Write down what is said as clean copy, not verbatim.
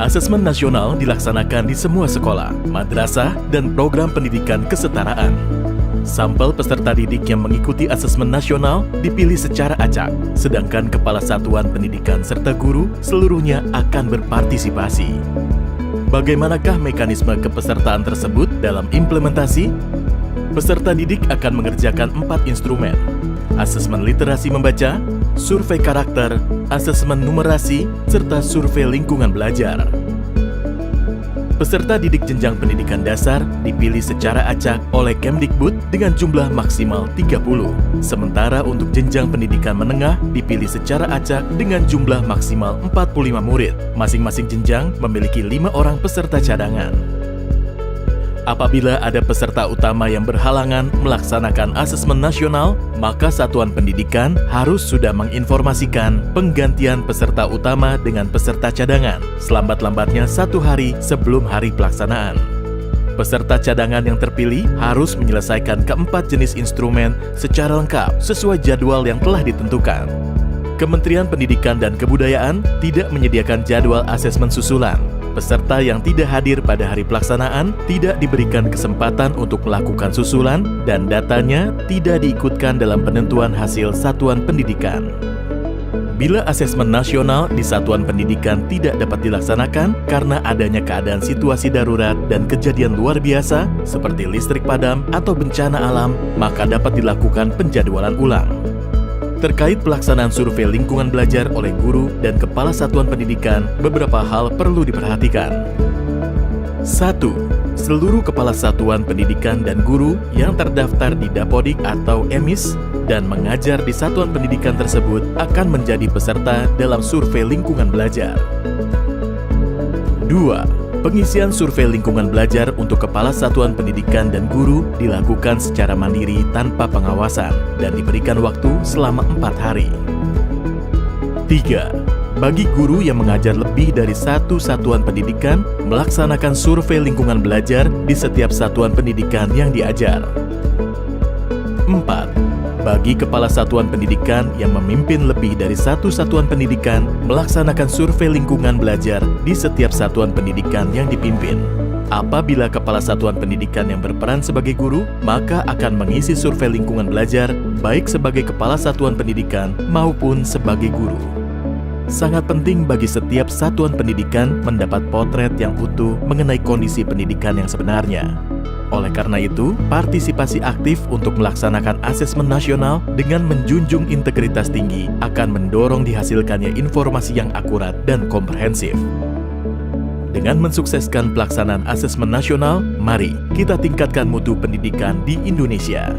Asesmen nasional dilaksanakan di semua sekolah, madrasah, dan program pendidikan kesetaraan. Sampel peserta didik yang mengikuti asesmen nasional dipilih secara acak, sedangkan kepala satuan pendidikan serta guru seluruhnya akan berpartisipasi. Bagaimanakah mekanisme kepesertaan tersebut dalam implementasi? Peserta didik akan mengerjakan 4 instrumen: asesmen literasi membaca, survei karakter, asesmen numerasi, serta survei lingkungan belajar. Peserta didik jenjang pendidikan dasar dipilih secara acak oleh Kemdikbud dengan jumlah maksimal 30. Sementara untuk jenjang pendidikan menengah dipilih secara acak dengan jumlah maksimal 45 murid. Masing-masing jenjang memiliki 5 orang peserta cadangan. Apabila ada peserta utama yang berhalangan melaksanakan asesmen nasional, maka satuan pendidikan harus sudah menginformasikan penggantian peserta utama dengan peserta cadangan selambat-lambatnya 1 hari sebelum hari pelaksanaan. Peserta cadangan yang terpilih harus menyelesaikan keempat jenis instrumen secara lengkap sesuai jadwal yang telah ditentukan. Kementerian Pendidikan dan Kebudayaan tidak menyediakan jadwal asesmen susulan. Peserta yang tidak hadir pada hari pelaksanaan tidak diberikan kesempatan untuk melakukan susulan dan datanya tidak diikutkan dalam penentuan hasil satuan pendidikan. Bila asesmen nasional di satuan pendidikan tidak dapat dilaksanakan karena adanya keadaan situasi darurat dan kejadian luar biasa seperti listrik padam atau bencana alam, maka dapat dilakukan penjadwalan ulang. Terkait pelaksanaan survei lingkungan belajar oleh guru dan kepala satuan pendidikan, beberapa hal perlu diperhatikan. 1. Seluruh kepala satuan pendidikan dan guru yang terdaftar di Dapodik atau EMIS dan mengajar di satuan pendidikan tersebut akan menjadi peserta dalam survei lingkungan belajar. 2. Pengisian survei lingkungan belajar untuk kepala satuan pendidikan dan guru dilakukan secara mandiri tanpa pengawasan dan diberikan waktu selama 4 hari. 3. Bagi guru yang mengajar lebih dari 1 satuan pendidikan, melaksanakan survei lingkungan belajar di setiap satuan pendidikan yang diajar. 4. Bagi kepala satuan pendidikan yang memimpin lebih dari 1 satuan pendidikan, melaksanakan survei lingkungan belajar di setiap satuan pendidikan yang dipimpin. Apabila kepala satuan pendidikan yang berperan sebagai guru, maka akan mengisi survei lingkungan belajar baik sebagai kepala satuan pendidikan maupun sebagai guru. Sangat penting bagi setiap satuan pendidikan mendapat potret yang utuh mengenai kondisi pendidikan yang sebenarnya. Oleh karena itu, partisipasi aktif untuk melaksanakan asesmen nasional dengan menjunjung integritas tinggi akan mendorong dihasilkannya informasi yang akurat dan komprehensif. Dengan mensukseskan pelaksanaan asesmen nasional, mari kita tingkatkan mutu pendidikan di Indonesia.